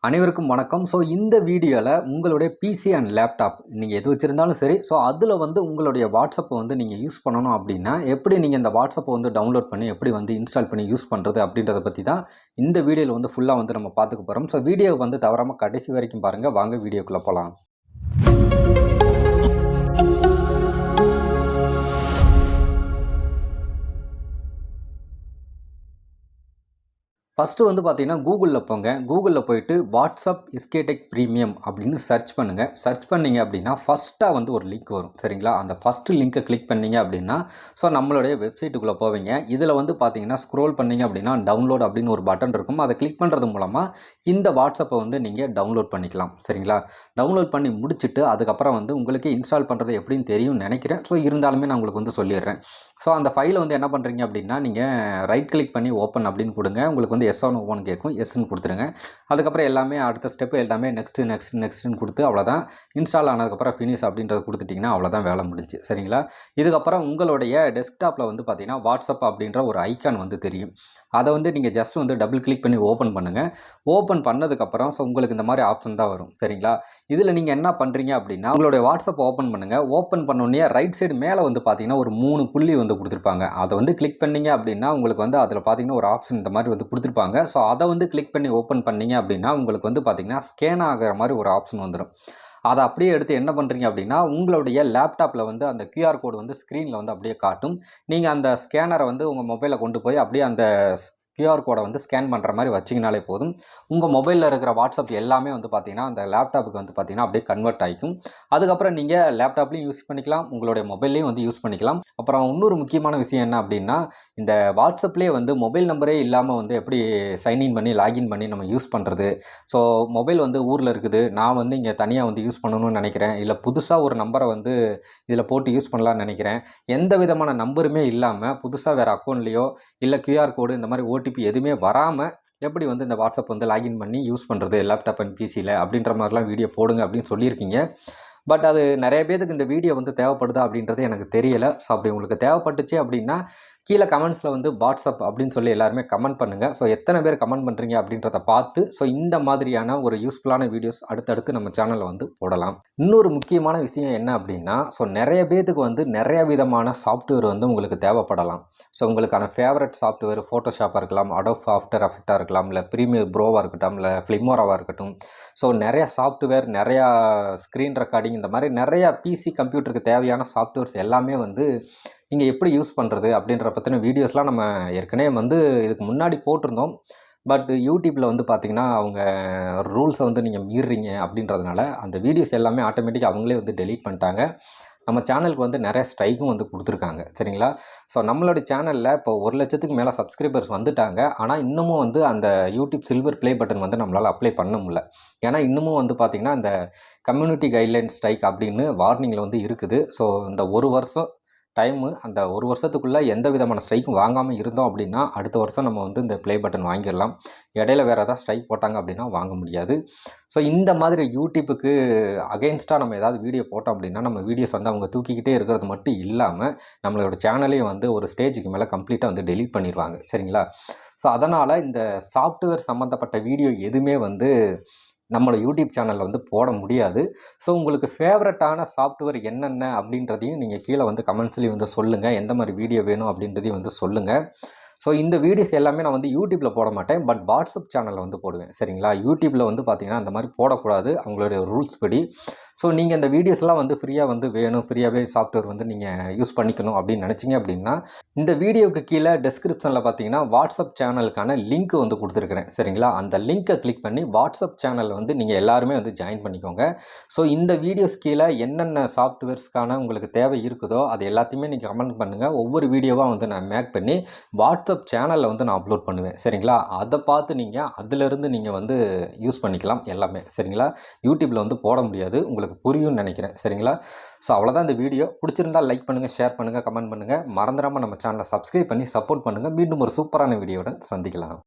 அனைவருக்கும் வணக்கம். ஸோ இந்த வீடியோவில் உங்களுடைய பிசி அண்ட் லேப்டாப் நீங்கள் எது வச்சுருந்தாலும் சரி, ஸோ அதில் வந்து உங்களுடைய வாட்ஸ்அப்பை வந்து நீங்கள் யூஸ் பண்ணணும் அப்படின்னா, எப்படி நீங்கள் இந்த வாட்ஸ்அப்பை வந்து டவுன்லோட் பண்ணி எப்படி வந்து இன்ஸ்டால் பண்ணி யூஸ் பண்ணுறது அப்படின்றத பற்றி தான் இந்த வீடியோவில் வந்து ஃபுல்லாக வந்து நம்ம பார்த்துக்க போகிறோம். ஸோ வீடியோவை வந்து தவறாமல் கடைசி வரைக்கும் பாருங்கள். வாங்க வீடியோக்குள்ளே போகலாம். ஃபஸ்ட்டு வந்து பார்த்தீங்கன்னா கூகுளில் போங்க. கூகுளில் போயிட்டு வாட்ஸ்அப் எஸ்கேடெக் ப்ரீமியம் அப்படின்னு சர்ச் பண்ணுங்கள். சர்ச் பண்ணிங்க அப்படின்னா ஃபஸ்ட்டாக வந்து ஒரு லிங்க் வரும். சரிங்களா? அந்த ஃபஸ்ட்டு லிங்க்கை கிளிக் பண்ணிங்க அப்படின்னா ஸோ நம்மளுடைய வெப்சைட்டுக்குள்ளே போவீங்க. இதில் வந்து பார்த்தீங்கன்னா ஸ்க்ரோல் பண்ணிங்க அப்படின்னா டவுன்லோட் அப்படின்னு ஒரு பட்டன் இருக்கும். அதை கிளிக் பண்ணுறது மூலமாக இந்த வாட்ஸ்அப்பை வந்து நீங்கள் டவுன்லோட் பண்ணிக்கலாம். சரிங்களா? டவுன்லோட் பண்ணி முடிச்சுட்டு அதுக்கப்புறம் வந்து உங்களுக்கு இன்ஸ்டால் பண்ணுறது எப்படின்னு தெரியும்னு நினைக்கிறேன். ஸோ இருந்தாலுமே நான் உங்களுக்கு வந்து சொல்லிடுறேன். ஸோ அந்த ஃபைலை வந்து என்ன பண்ணுறீங்க அப்படின்னா நீங்கள் ரைட் கிளிக் பண்ணி ஓப்பன் அப்படின்னு கொடுங்க. உங்களுக்கு வந்து எஸ் ஆன் ஓப்பன் கேட்கும். எஸ்ன்னு கொடுத்துருங்க. அதுக்கப்புறம் எல்லாமே அடுத்த ஸ்டெப்பு எல்லாமே நெக்ஸ்ட்டுன்னு கொடுத்து அவ்வளோதான். இன்ஸ்டால் ஆனதுக்கப்புறம் ஃபினிஷ் அப்படின்றத கொடுத்துட்டிங்கன்னா அவ்வளோதான், வேலை முடிஞ்சு. சரிங்களா? இதுக்கப்புறம் உங்களுடைய டெஸ்க்டாப்பில் வந்து பார்த்தீங்கன்னா வாட்ஸ்அப் அப்படின்ற ஒரு ஐக்கான் வந்து தெரியும். அதை வந்து நீங்கள் ஜஸ்ட் வந்து டபுள் கிளிக் பண்ணி ஓப்பன் பண்ணுங்கள். ஓப்பன் பண்ணதுக்கப்புறம் ஸோ உங்களுக்கு இந்த மாதிரி ஆப்ஷன் தான் வரும். சரிங்களா? இதில் நீங்கள் என்ன பண்ணுறீங்க அப்படின்னா உங்களுடைய வாட்ஸ்அப் ஓப்பன் பண்ணுங்கள். ஓப்பன் பண்ணோடனே ரைட் சைடு மேலே வந்து பார்த்தீங்கன்னா ஒரு 3 புள்ளி வந்து கொடுத்துருப்பாங்க. அதை வந்து கிளிக் பண்ணிங்க அப்படின்னா உங்களுக்கு வந்து அதில் பார்த்தீங்கன்னா ஒரு ஆப்ஷன் இந்த மாதிரி வந்து கொடுத்துருப்பாங்க. ஸோ அதை வந்து கிளிக் பண்ணி ஓப்பன் பண்ணிங்க அப்படின்னா உங்களுக்கு வந்து பார்த்தீங்கன்னா ஸ்கேன் ஆகிற மாதிரி ஒரு ஆப்ஷன் வந்துடும். அதை அப்படியே எடுத்து என்ன பண்ணுறீங்க அப்படின்னா உங்களுடைய லேப்டாப்பில் வந்து அந்த கியூஆர் கோடு வந்து ஸ்க்ரீனில் வந்து அப்படியே காட்டும். நீங்கள் அந்த ஸ்கேனரை வந்து உங்கள் மொபைலில் கொண்டு போய் அப்படியே அந்த கியூஆர் கோடை வந்து ஸ்கேன் பண்ணுற மாதிரி வச்சிங்கனாலே போதும். உங்கள் மொபைலில் இருக்கிற வாட்ஸ்அப் எல்லாமே வந்து பார்த்தீங்கன்னா அந்த லேப்டாப்புக்கு வந்து பார்த்தீங்கன்னா அப்படியே கன்வெர்ட் ஆகிக்கும். அதுக்கப்புறம் நீங்கள் லேப்டாப்லேயும் யூஸ் பண்ணிக்கலாம், உங்களுடைய மொபைல்லையும் வந்து யூஸ் பண்ணிக்கலாம். அப்புறம் இன்னொரு முக்கியமான விஷயம் என்ன அப்படின்னா இந்த வாட்ஸ்அப்லேயே வந்து மொபைல் நம்பரே இல்லாமல் வந்து எப்படி சைன்இன் பண்ணி லாகின் பண்ணி நம்ம யூஸ் பண்ணுறது. ஸோ மொபைல் வந்து ஊரில் இருக்குது, நான் வந்து இங்கே தனியாக வந்து யூஸ் பண்ணணும்னு நினைக்கிறேன், இல்லை புதுசாக ஒரு நம்பரை வந்து இதில் போட்டு யூஸ் பண்ணலான்னு நினைக்கிறேன், எந்த விதமான நம்பருமே இல்லாமல் புதுசாக வேறு அக்கௌண்ட்லேயோ இல்லை கியூஆர் கோடு இந்த மாதிரி ஓடிபி எதுவுமே வராமல் எப்படி வந்து இந்த வாட்ஸ்அப் வந்து லாகின் பண்ணி யூஸ் பண்ணுறது லேப்டாப் அண்ட் பிசியில் அப்படின்ற மாதிரிலாம் வீடியோ போடுங்க அப்படின்னு சொல்லியிருக்கீங்க. பட் அது நிறைய பேருக்கு இந்த வீடியோ வந்து தேவைப்படுதா அப்படின்றது எனக்கு தெரியலை. ஸோ அப்படி உங்களுக்கு தேவைப்பட்டுச்சு அப்படின்னா கீழே கமெண்ட்ஸில் வந்து வாட்ஸ்அப் அப்படின்னு சொல்லி எல்லாருமே கமெண்ட் பண்ணுங்கள். ஸோ எத்தனை பேர் கமெண்ட் பண்ணுறீங்க அப்படின்றத பார்த்து ஸோ இந்த மாதிரியான ஒரு யூஸ்ஃபுல்லான வீடியோஸ் அடுத்தடுத்து நம்ம சேனலில் வந்து போடலாம். இன்னொரு முக்கியமான விஷயம் என்ன அப்படின்னா ஸோ நிறைய பேருக்கு வந்து நிறைய விதமான சாஃப்ட்வேர் வந்து உங்களுக்கு தேவைப்படலாம். ஸோ உங்களுக்கான ஃபேவரட் சாஃப்ட்வேர் ஃபோட்டோஷாப்பாக இருக்கலாம், அடோப் ஆஃப்டர் எஃபெக்டாக இருக்கலாம், இல்லை ப்ரீமியர் ப்ரோவாக இருக்கட்டும், இல்லை ஃபிலிமோராவாக இருக்கட்டும். ஸோ நிறையா சாஃப்ட்வேர், நிறையா ஸ்க்ரீன் ரெக்கார்டிங், இந்த மாதிரி நிறையா பிசி கம்ப்யூட்டருக்கு தேவையான சாஃப்ட்வேர்ஸ் எல்லாமே வந்து நீங்கள் எப்படி யூஸ் பண்ணுறது அப்படின்ற பற்றின வீடியோஸ்லாம் நம்ம ஏற்கனவே வந்து இதுக்கு முன்னாடி போட்டிருந்தோம். பட் யூடியூப்பில் வந்து பார்த்திங்கன்னா அவங்க ரூல்ஸை வந்து நீங்கள் மீறுறீங்க அப்படின்றதுனால அந்த வீடியோஸ் எல்லாமே ஆட்டோமேட்டிக்காக அவங்களே வந்து டெலீட் பண்ணிட்டாங்க. நம்ம சேனலுக்கு வந்து நிறைய ஸ்ட்ரைக்கும் வந்து கொடுத்துருக்காங்க. சரிங்களா? ஸோ நம்மளோட சேனலில் இப்போ 1,00,000க்கு மேலே சப்ஸ்கிரைபர்ஸ் வந்துட்டாங்க. ஆனால் இன்னமும் வந்து அந்த யூடியூப் சில்வர் ப்ளே பட்டன் வந்து நம்மளால் அப்ளை பண்ண முடியல. ஏன்னா இன்னமும் வந்து பார்த்திங்கன்னா இந்த கம்யூனிட்டி கைட்லைன் ஸ்ட்ரைக் அப்படின்னு வார்னிங்கில் வந்து இருக்குது. ஸோ இந்த ஒரு வருஷம் டைமு, அந்த ஒரு வருஷத்துக்குள்ளே எந்த விதமான ஸ்ட்ரைக்கும் வாங்காமல் இருந்தோம் அப்படின்னா அடுத்த வருஷம் நம்ம வந்து இந்த ப்ளே பட்டன் வாங்கிடலாம். இடையில வேறு ஏதாவது ஸ்ட்ரைக் போட்டாங்க அப்படின்னா வாங்க முடியாது. ஸோ இந்த மாதிரி யூடியூப்புக்கு அகெயின்ஸ்டாக நம்ம ஏதாவது வீடியோ போட்டோம் அப்படின்னா நம்ம வீடியோஸ் வந்து அவங்க தூக்கிக்கிட்டே இருக்கிறது மட்டும் இல்லாமல் நம்மளோட சேனலையும் வந்து ஒரு ஸ்டேஜுக்கு மேலே கம்ப்ளீட்டாக வந்து டெலீட் பண்ணிடுவாங்க. சரிங்களா? ஸோ அதனால் இந்த சாஃப்ட்வேர் சம்மந்தப்பட்ட வீடியோ எதுவுமே வந்து நம்மளோட யூடியூப் சேனலில் வந்து போட முடியாது. ஸோ உங்களுக்கு ஃபேவரட்டான சாஃப்ட்வேர் என்னென்ன அப்படின்றதையும் நீங்கள் கீழே வந்து கமெண்ட்ஸ்லேயும் வந்து சொல்லுங்கள். எந்த மாதிரி வீடியோ வேணும் அப்படின்றதையும் வந்து சொல்லுங்கள். ஸோ இந்த வீடியோஸ் எல்லாமே நான் வந்து யூடியூப்பில் போட மாட்டேன், பட் வாட்ஸ்அப் சேனலில் வந்து போடுவேன். சரிங்களா? யூடியூப்பில் வந்து பார்த்திங்கன்னா அந்த மாதிரி போடக்கூடாது அவங்களுடைய ரூல்ஸ் படி. ஸோ நீங்கள் இந்த வீடியோஸ்லாம் வந்து ஃப்ரீயாக வந்து வேணும், ஃப்ரீயாகவே சாஃப்ட்வேர் வந்து நீங்கள் யூஸ் பண்ணிக்கணும் அப்படின்னு நினச்சிங்க அப்படின்னா இந்த வீடியோவுக்கு கீழே டெஸ்கிரிப்ஷனில் பார்த்தீங்கன்னா வாட்ஸ்அப் சேனலுக்கான லிங்க் வந்து கொடுத்துருக்குறேன். சரிங்களா? அந்த லிங்க்கை கிளிக் பண்ணி வாட்ஸ்அப் சேனலில் வந்து நீங்கள் எல்லாருமே வந்து ஜாயின் பண்ணிக்கோங்க. ஸோ இந்த வீடியோஸ் கீழே என்னென்ன சாஃப்ட்வேர்ஸ்க்கான உங்களுக்கு தேவை இருக்குதோ அது எல்லாத்தையுமே நீங்கள் கமெண்ட் பண்ணுங்கள். ஒவ்வொரு வீடியோவாக வந்து நான் மேக் பண்ணி வாட்ஸ்அப் சேனலில் வந்து நான் அப்லோட் பண்ணுவேன். சரிங்களா? அதை பார்த்து நீங்கள் அதிலிருந்து நீங்கள் வந்து யூஸ் பண்ணிக்கலாம் எல்லாமே. சரிங்களா? யூடியூப்பில் வந்து போட முடியாது, உங்களுக்கு புரியும்னு நினைக்கிறேன். சரிங்களா? ஸோ அவ்வளோதான் இந்த வீடியோ. பிடிச்சிருந்தால் லைக் பண்ணுங்கள், ஷேர் பண்ணுங்கள், கமெண்ட் பண்ணுங்கள். மறந்துடாமல் நம்ம சேனலை சப்ஸ்கிரைப் பண்ணி சப்போர்ட் பண்ணுங்கள். மீண்டும் ஒரு சூப்பரான வீடியோவுடன் சந்திக்கலாம்.